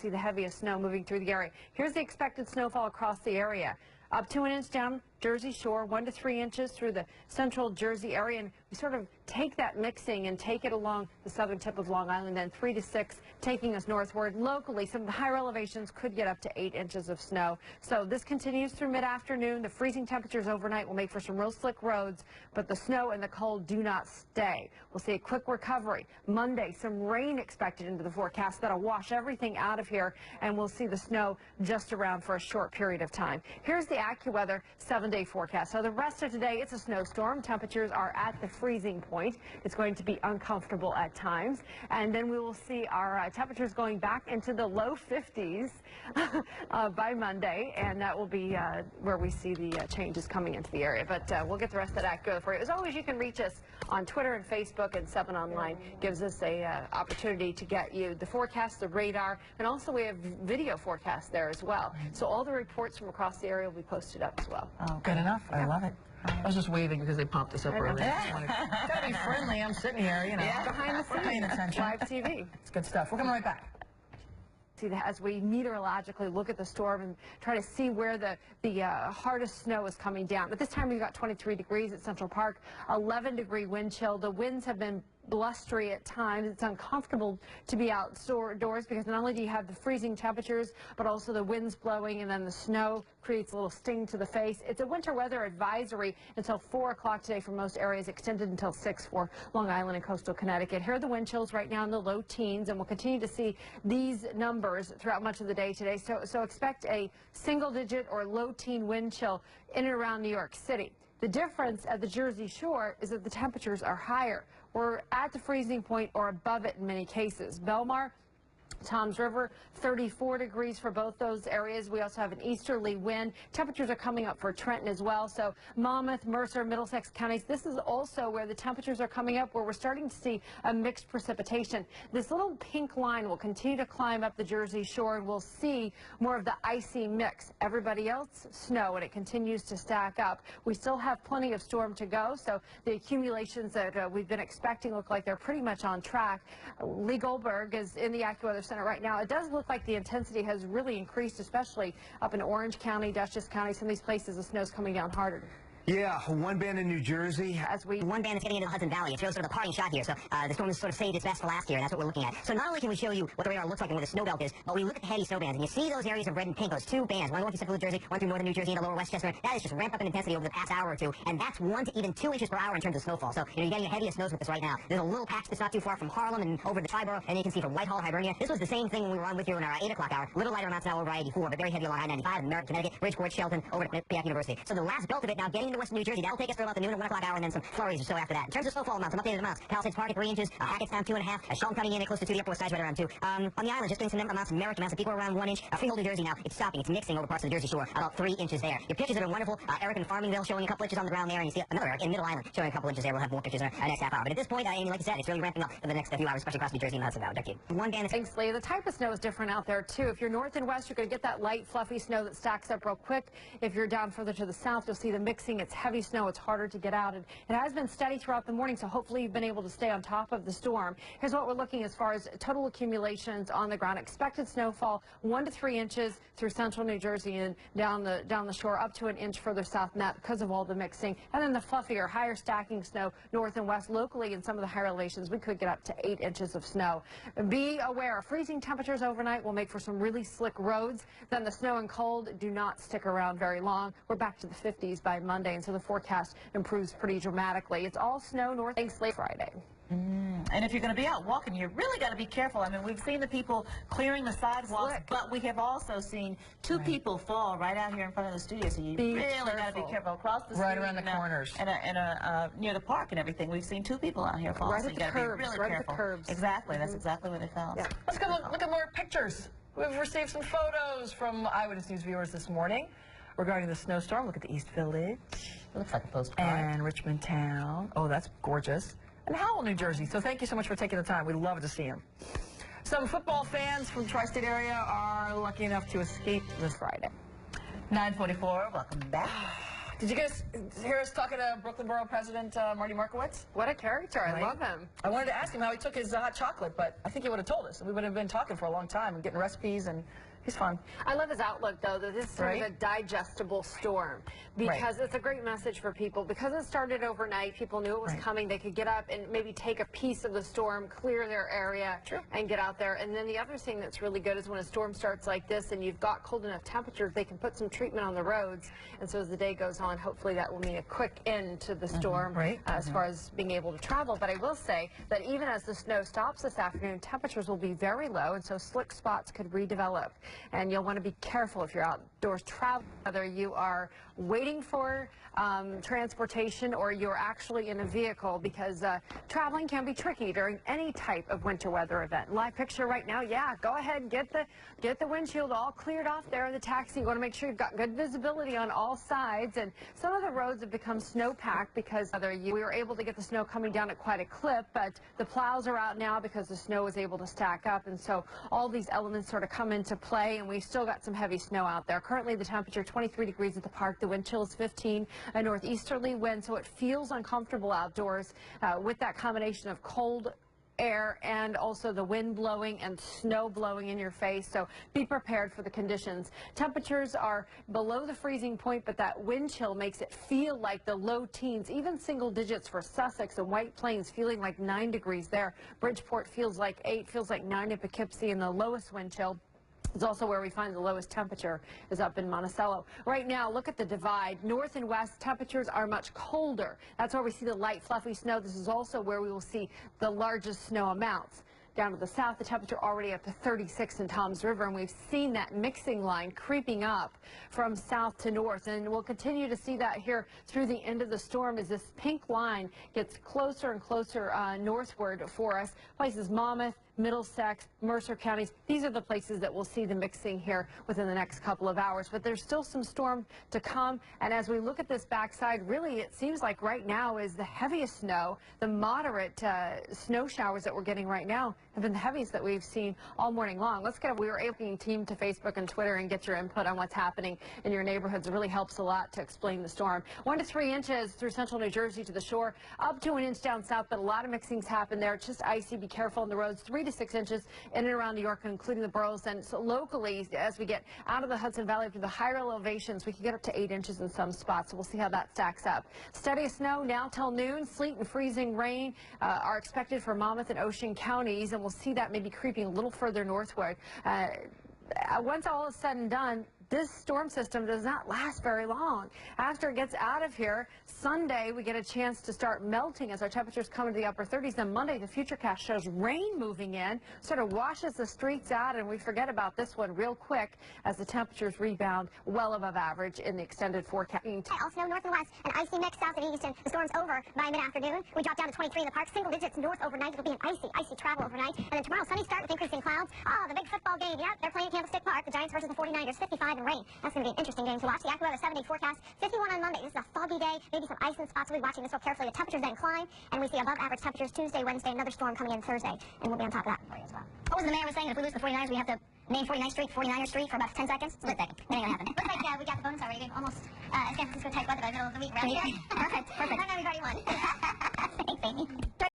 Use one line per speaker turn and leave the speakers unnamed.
see the heaviest snow moving through the area. Here's the expected snowfall across the area. Up to an inch down Jersey Shore, 1 to 3 inches through the central Jersey area, and we sort of take that mixing and take it along the southern tip of Long Island, then 3 to 6 taking us northward. Locally, some of the higher elevations could get up to 8 inches of snow. So this continues through mid-afternoon. The freezing temperatures overnight will make for some real slick roads, but the snow and the cold do not stay. We'll see a quick recovery. Monday, some rain expected into the forecast that'll wash everything out of here, and we'll see the snow just around for a short period of time. Here's the AccuWeather 7-day forecast. So the rest of today, it's a snowstorm. Temperatures are at the freezing point. It's going to be uncomfortable at times. And then we will see our temperatures going back into the low 50s by Monday. And that will be where we see the changes coming into the area. But we'll get the rest of that AccuWeather for you. As always, you can reach us on Twitter and Facebook, and 7 Online gives us a opportunity to get you the forecast, the radar, and also we have video forecasts there as well. So all the reports from across the area will be posted up as well.
Oh, good enough. I love it.
I was just waving because they popped us up earlier.
Gotta be friendly. I'm sitting here, you know.
Yeah, behind the scenes.
Paying attention.
Live TV.
It's good stuff. We're coming right back.
See that as we meteorologically look at the storm and try to see where the hardest snow is coming down. At this time, we've got 23 degrees at Central Park, 11-degree wind chill. The winds have been blustery at times. It's uncomfortable to be outdoors because not only do you have the freezing temperatures, but also the winds blowing, and then the snow creates a little sting to the face. It's a winter weather advisory until 4 o'clock today for most areas, extended until 6 for Long Island and coastal Connecticut. Here are the wind chills right now in the low teens, and we'll continue to see these numbers throughout much of the day today. So expect a single-digit or low-teen wind chill in and around New York City. The difference at the Jersey Shore is that the temperatures are higher. We're at the freezing point or above it in many cases. Belmar, Toms River, 34 degrees for both those areas. We also have an easterly wind. Temperatures are coming up for Trenton as well. So Monmouth, Mercer, Middlesex counties, this is also where the temperatures are coming up, where we're starting to see a mixed precipitation. This little pink line will continue to climb up the Jersey Shore, and we'll see more of the icy mix. Everybody else, snow, and it continues to stack up. We still have plenty of storm to go, so the accumulations that we've been expecting look like they're pretty much on track. Lee Goldberg is in the AccuWeather Center right now. It does look like the intensity has really increased, especially up in Orange County, Dutchess County. Some of these places the snow's coming down harder.
Yeah, one band in New Jersey.
One band that's getting into the Hudson Valley. It's really sort of the parting shot here. So the storm has sort of saved its best for last year, and that's what we're looking at. So not only can we show you what the radar looks like and where the snow belt is, but we look at the heavy snow bands, and you see those areas of red and pink, those 2 bands, one going through central New Jersey, one through northern New Jersey into lower Westchester. That is just ramped up in intensity over the past hour or two, and that's 1 to even 2 inches per hour in terms of snowfall. So you're getting the heaviest snows with this right now. There's a little patch that's not too far from Harlem and over the Triborough, and you can see from Whitehall, Hibernia. This was the same thing when we were on with you in our 8 o'clock hour. Little lighter amounts now over I-84, but very heavy along I-95, Merritt, Connecticut, Bridgeport, Shelton, over to Piac University. So the last belt of it now getting into western New Jersey, that'll take us through about the noon and 1 o'clock hour, and then some flurries or so after that. In terms of snowfall amounts, some updated amounts. Palisades Park at 3 inches, Hackettstown 2.5, Shelton coming in close to 2, the Upper West Side's right around 2. On the island, just getting some amounts of Merritt, Massapequa around 1 inch. Freehold, New Jersey now, it's stopping, it's mixing over parts of the Jersey Shore, about 3 inches there. Your pictures have been wonderful. Eric in Farmingdale showing a couple inches on the ground there, and you see another Eric in Middle Island showing a couple inches there. We'll have more pictures in our next half hour. But at this point, Amy, like I said, it's really ramping up for the next few hours, especially across New Jersey and the Hudson Valley. Thank you. One band.
Thanks, Lee. The type of snow is different out there, too. If you're north and west, you're going to get that light, fluffy snow that stacks up real quick. If you're down further to the south, you'll see the mixing. It's heavy snow. It's harder to get out. And it has been steady throughout the morning, so hopefully you've been able to stay on top of the storm. Here's what we're looking as far as total accumulations on the ground. Expected snowfall 1 to 3 inches through central New Jersey and down the shore, up to an inch further south than that because of all the mixing. And then the fluffier, higher stacking snow north and west. Locally in some of the higher elevations, we could get up to 8 inches of snow. Be aware, freezing temperatures overnight will make for some really slick roads. Then the snow and cold do not stick around very long. We're back to the 50s by Monday, and so the forecast improves pretty dramatically. It's all snow north thanks late Friday.
And if you're going to be out walking, you really got to be careful. I mean, we've seen the people clearing the sidewalks, but we have also seen 2 people fall right out here in front of the studio. So you really got to be careful across the street,
right around the corners,
and near the park and everything. We've seen 2 people out here fall.
Right
so
at
you
the
got to be
curbs,
really
right
careful.
At the curbs.
Exactly. That's exactly where they fell.
Yeah.
Let's go look at more pictures. We've received some photos from Eyewitness News viewers this morning regarding the snowstorm. Look at the East Village.
It looks like a postcard.
And Richmond Town. Oh, that's gorgeous. And Howell, New Jersey. So thank you so much for taking the time. We love to see them. Some football fans from the tri-state area are lucky enough to escape this Friday.
9:44. Welcome back.
Did you guys hear us talking to Brooklyn Borough President Marty Markowitz?
What a character. I
Right.
love him.
I wanted to ask him how he took his hot chocolate, but I think he would have told us. We would have been talking for a long time and getting recipes, and he's fun.
I love his outlook, though, that this is sort of a digestible storm, because it's a great message for people. Because it started overnight, people knew it was coming. They could get up and maybe take a piece of the storm, clear their area, and get out there. And then the other thing that's really good is when a storm starts like this and you've got cold enough temperatures, they can put some treatment on the roads. And so as the day goes on, hopefully that will mean a quick end to the storm as far as being able to travel. But I will say that even as the snow stops this afternoon, temperatures will be very low, and so slick spots could redevelop. And you'll want to be careful if you're outdoors traveling, whether you are waiting for transportation or you're actually in a vehicle, because traveling can be tricky during any type of winter weather event. Live picture right now, go ahead, get the windshield all cleared off there in the taxi. You want to make sure you've got good visibility on all sides. And some of the roads have become snow-packed because we were able to get the snow coming down at quite a clip, but the plows are out now because the snow was able to stack up, and so all these elements sort of come into play, and we've still got some heavy snow out there. Currently the temperature 23 degrees at the park. The wind chill is 15, a northeasterly wind, so it feels uncomfortable outdoors with that combination of cold air and also the wind blowing and snow blowing in your face. So be prepared for the conditions. Temperatures are below the freezing point, but that wind chill makes it feel like the low teens, even single digits for Sussex and White Plains, feeling like 9 degrees there. Bridgeport feels like 8, feels like 9 in Poughkeepsie, and the lowest wind chill is also where we find the lowest temperature is up in Monticello. Right now, look at the divide. North and west temperatures are much colder. That's where we see the light, fluffy snow. This is also where we will see the largest snow amounts. Down to the south, the temperature already up to 36 in Toms River, and we've seen that mixing line creeping up from south to north, and we'll continue to see that here through the end of the storm as this pink line gets closer and closer northward for us. Places Monmouth, Middlesex, Mercer counties, these are the places that we'll see the mixing here within the next couple of hours. But there's still some storm to come, and as we look at this backside, really it seems like right now is the heaviest snow. The moderate snow showers that we're getting right now have been the heaviest that we've seen all morning long. We were able to team to Facebook and Twitter and get your input on what's happening in your neighborhoods. It really helps a lot to explain the storm. 1 to 3 inches through central New Jersey to the shore, up to 1 inch down south, but a lot of mixings happen there. It's just icy. Be careful on the roads. 3 to 6 inches in and around New York, including the boroughs. And so locally, as we get out of the Hudson Valley to the higher elevations, we can get up to 8 inches in some spots. So we'll see how that stacks up. Steady snow now till noon. Sleet and freezing rain are expected for Monmouth and Ocean counties, and we'll see that maybe creeping a little further northward. Once all is said and done, this storm system does not last very long. After it gets out of here, Sunday we get a chance to start melting as our temperatures come into the upper 30s. Then Monday, the futurecast shows rain moving in, sort of washes the streets out, and we forget about this one real quick as the temperatures rebound well above average in the extended forecast.
Also north and west, an icy mix south and east, and the storm's over by mid-afternoon. We drop down to 23 in the park, single digits north overnight. It'll be an icy travel overnight. And then tomorrow, sunny start with increasing clouds. The big football game. Yeah, they're playing at Candlestick Park. The Giants versus the 49ers, 55 and rain. That's going to be an interesting game to watch. The AccuWeather 7-day forecast, 51 on Monday. This is a foggy day, maybe some ice in spots. We'll be watching this real carefully. The temperatures then climb, and we see above average temperatures Tuesday, Wednesday, another storm coming in Thursday, and we'll be on top of that for you as well. What was the mayor was saying? If we lose the 49ers, we have to name 49th Street 49er Street for about 10 seconds? Split second. That ain't going to happen. Looks like we got the bonus already. Almost San Francisco type weather by the middle of the week, right? Perfect. I know we've already won. Thanks, Amy.